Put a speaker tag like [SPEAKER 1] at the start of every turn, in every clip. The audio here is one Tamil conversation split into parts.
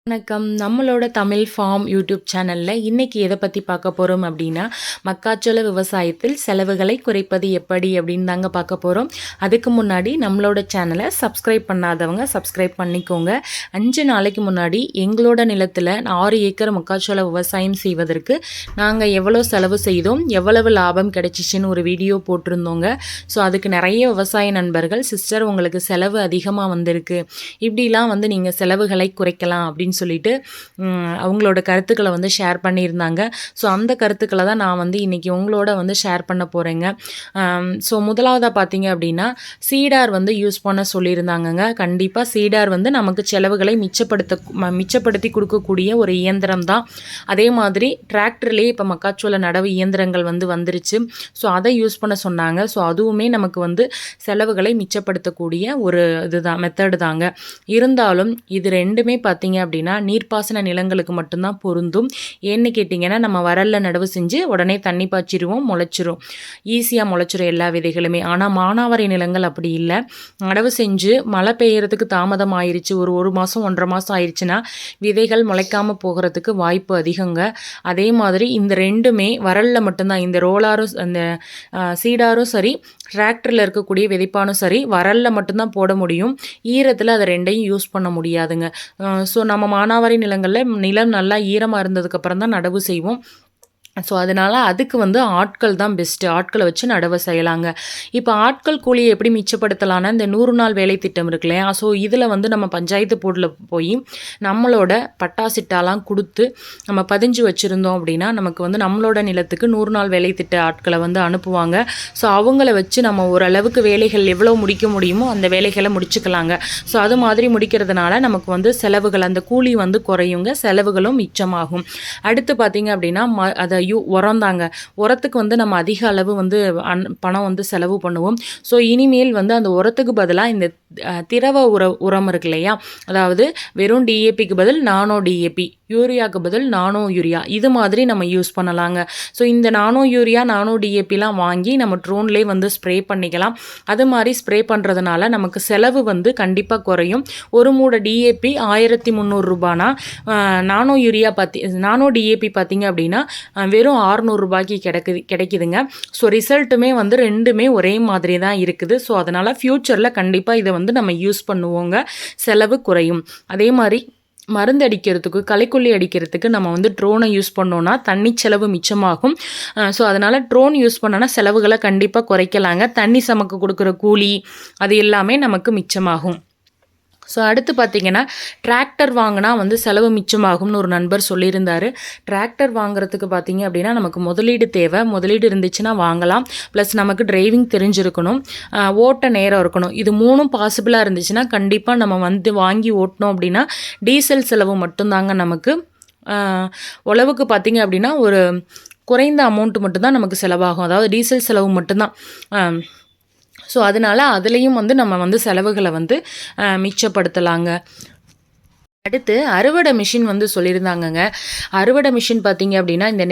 [SPEAKER 1] வணக்கம். நம்மளோட தமிழ் ஃபார்ம் யூடியூப் சேனலில் இன்றைக்கி எதை பற்றி பார்க்க போகிறோம் அப்படின்னா, மக்காச்சோள விவசாயத்தில் செலவுகளை குறைப்பது எப்படி அப்படின்னு தாங்க பார்க்க போகிறோம். அதுக்கு முன்னாடி நம்மளோட சேனலை சப்ஸ்கிரைப் பண்ணாதவங்க சப்ஸ்கிரைப் பண்ணிக்கோங்க. 5 நாளைக்கு முன்னாடி எங்களோட நிலத்தில் 6 ஏக்கர் மக்காச்சோள விவசாயம் செய்வதற்கு நாங்கள் எவ்வளோ செலவு செய்தோம், எவ்வளவு லாபம் கிடைச்சிச்சின்னு ஒரு வீடியோ போட்டிருந்தோங்க. ஸோ அதுக்கு நிறைய விவசாய நண்பர்கள், சிஸ்டர் உங்களுக்கு செலவு அதிகமாக வந்திருக்கு, இப்படிலாம் நீங்கள் செலவுகளை குறைக்கலாம் அப்படின்னு சொல்லிட்டு அவங்களோட கருத்துக்களை ஷேர் பண்ணியிருந்தாங்க. ஸோ அந்த கருத்துக்களை தான் நான் இன்றைக்கி உங்களோட ஷேர் பண்ண போகிறேங்க. ஸோ முதலாவதாக பார்த்தீங்க அப்படின்னா, சீடார் யூஸ் பண்ண சொல்லியிருந்தாங்கங்க. கண்டிப்பாக சீடார் நமக்கு செலவுகளை மிச்சப்படுத்தி கொடுக்கக்கூடிய ஒரு இயந்திரம் தான். அதே மாதிரி டிராக்டர்லேயே இப்போ மக்காச்சோள நடவு இயந்திரங்கள் வந்துருச்சு. ஸோ அதை யூஸ் பண்ண சொன்னாங்க. ஸோ அதுவுமே நமக்கு செலவுகளை மிச்சப்படுத்தக்கூடிய ஒரு இதுதான், மெத்தடு தாங்க. இருந்தாலும் இது ரெண்டுமே பார்த்தீங்க அப்படின்னா நீர்ப்பாசன நிலங்களுக்கு மட்டும்தான் பொருந்தும். ஏன்னு கேட்டிங்கன்னா, நம்ம வரல்ல நடவு செஞ்சு உடனே தண்ணி பாய்ச்சிருவோம், முளைச்சிரும், ஈஸியாக முளைச்சிரும் எல்லா விதைகளுமே. ஆனால் மானாவாரி நிலங்கள் அப்படி இல்லை. நடவு செஞ்சு மழை பெய்யறதுக்கு தாமதம் ஆயிடுச்சு, ஒரு மாதம் 1.5 மாதம் ஆயிடுச்சுன்னா விதைகள் முளைக்காமல் போகிறதுக்கு வாய்ப்பு அதிகங்க. அதே மாதிரி இந்த ரெண்டுமே வரல்ல மட்டும்தான், இந்த ரோலாரும் அந்த சீடாரும் சரி, டிராக்டரில் இருக்கக்கூடிய விதைப்பானும் சரி, வரல்ல மட்டும்தான் போட முடியும். ஈரத்தில் அதை ரெண்டையும் யூஸ் பண்ண முடியாதுங்க. ஸோ நம்ம மானாவாரி நிலங்களில் நிலம் நல்லா ஈரமாக இருந்ததுக்கப்புறம் தான் நடவு செய்வோம். ஸோ அதனால் அதுக்கு ஆட்கள் தான் பெஸ்ட்டு. ஆட்களை வச்சு நடவு செய்யலாங்க. இப்போ ஆட்கள் கூலியை எப்படி மிச்சப்படுத்தலான்னா, இந்த 100 நாள் வேலை திட்டம் இருக்கு இல்லையா, ஸோ இதில் நம்ம பஞ்சாயத்து போர்டில் போய் நம்மளோட பட்டாசிட்டாலாம் கொடுத்து நம்ம பதிஞ்சு வச்சுருந்தோம் அப்படின்னா, நமக்கு நம்மளோட நிலத்துக்கு 100 நாள் வேலை திட்ட ஆட்களை அனுப்புவாங்க. ஸோ அவங்கள வச்சு நம்ம ஓரளவுக்கு வேலைகள் எவ்வளோ முடிக்க முடியுமோ அந்த வேலைகளை முடிச்சுக்கலாங்க. ஸோ அது மாதிரி முடிக்கிறதுனால நமக்கு செலவுகள், அந்த கூலி குறையுங்க, செலவுகளும் மிச்சமாகும். அடுத்து பார்த்திங்க அப்படின்னா அதை உரம் தாங்க. உரத்துக்கு நம்ம அதிக அளவு பணம் செலவு பண்ணுவோம். ஸோ இனிமேல் அந்த உரத்துக்கு பதிலாக இந்த திரவ உரம் இருக்கு இல்லையா, அதாவது வெறும் டிஏபிக்கு பதில் நானோ டிஏபி, யூரியாவுக்கு பதில் நானோ யூரியா, இது மாதிரி நம்ம யூஸ் பண்ணலாங்க. ஸோ இந்த நானோ யூரியா, நானோ டிஏபிலாம் வாங்கி நம்ம ட்ரோன்லேயே ஸ்ப்ரே பண்ணிக்கலாம். அது மாதிரி ஸ்ப்ரே பண்ணுறதுனால நமக்கு செலவு கண்டிப்பாக குறையும். ஒரு மூடை டிஏபி 1300 ரூபானா, நானோ யூரியா நானோ டிஏபி பார்த்திங்க அப்படின்னா வெறும் 600 ரூபாய்க்கு கிடைக்குதுங்க. ஸோ ரிசல்ட்டுமே ரெண்டுமே ஒரே மாதிரி தான் இருக்குது. ஸோ அதனால் ஃப்யூச்சரில் கண்டிப்பாக இதை நம்ம யூஸ் பண்ணுவோங்க, செலவு குறையும். அதே மாதிரி மருந்து அடிக்கிறதுக்கு, களைக்கொல்லி அடிக்கிறதுக்கு நம்ம ட்ரோனை யூஸ் பண்ணோன்னா தண்ணி செலவு மிச்சமாகும். ஸோ அதனால் ட்ரோன் யூஸ் பண்ணோன்னா செலவுகளை கண்டிப்பாக குறைக்கலாங்க. தண்ணி சமக்க கொடுக்குற கூலி அது எல்லாமே நமக்கு மிச்சமாகும். ஸோ அடுத்து பார்த்திங்கன்னா, டிராக்டர் வாங்கினா செலவு மிச்சமாகும்னு ஒரு நண்பர் சொல்லியிருந்தார். டிராக்டர் வாங்குறதுக்கு பார்த்திங்க அப்படின்னா நமக்கு முதலீடு தேவை. முதலீடு இருந்துச்சுன்னா வாங்கலாம். ப்ளஸ் நமக்கு டிரைவிங் தெரிஞ்சிருக்கணும், ஓட்ட நேரம் இருக்கணும். இது 3ம் பாசிபிளாக இருந்துச்சுன்னா கண்டிப்பாக நம்ம வாங்கி ஓட்டினோம் அப்படின்னா டீசல் செலவு மட்டும்தாங்க நமக்கு. உழவுக்கு பார்த்திங்க அப்படின்னா ஒரு குறைந்த அமௌண்ட்டு மட்டும்தான் நமக்கு செலவாகும், அதாவது டீசல் செலவு மட்டும்தான். ஸோ அதனால் அதுலேயும் நம்ம செலவுகளை மிச்சப்படுத்தலாங்க. அடுத்து அறுவடை மிஷின் சொல்லியிருந்தாங்கங்க. அறுவடை மிஷின் பார்த்திங்க அப்படின்னா இந்த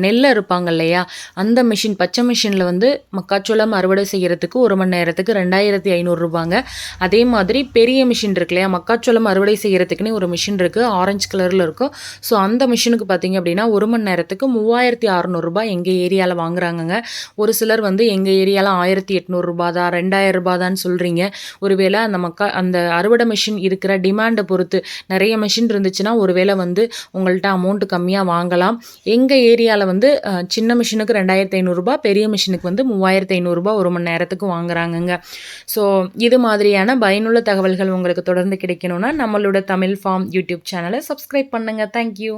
[SPEAKER 1] நெல்லை இருப்பாங்க இல்லையா, அந்த மிஷின், பச்சை மிஷினில் மக்காச்சோளம் அறுவடை செய்கிறதுக்கு 1 மணி நேரத்துக்கு 2500 ரூபாங்க. அதே மாதிரி பெரிய மிஷின் இருக்கு இல்லையா, மக்காச்சோளம் அறுவடை செய்கிறதுக்குன்னே ஒரு மிஷின் இருக்குது, ஆரஞ்சு கலரில் இருக்கும். ஸோ அந்த மிஷினுக்கு பார்த்திங்க அப்படின்னா 1 மணி நேரத்துக்கு 3600 ரூபாய் எங்கள் ஏரியாவில் வாங்குறாங்கங்க. ஒரு சிலர் எங்கள் ஏரியாவில் 1800 ரூபா தான், 2000 ரூபா தான் சொல்கிறீங்க. ஒருவேளை அந்த அறுவடை மிஷின் இருக்கிற டிமாண்டை பொறுத்து, நிறைய மிஷின் இருந்துச்சுன்னா ஒருவேளை உங்கள்கிட்ட அமௌண்ட்டு கம்மியாக வாங்கலாம். எங்கள் ஏரியாவில் சின்ன மிஷினுக்கு 2500 ரூபா, பெரிய மிஷினுக்கு 3500 ரூபா 1 மணி நேரத்துக்கு வாங்குறாங்கங்க. ஸோ இது மாதிரியான பயனுள்ள தகவல்கள் உங்களுக்கு தொடர்ந்து கிடைக்கணும்னா நம்மளோட தமிழ் ஃபார்ம் யூடியூப் சேனலை சப்ஸ்கிரைப் பண்ணுங்கள். தேங்க்யூ.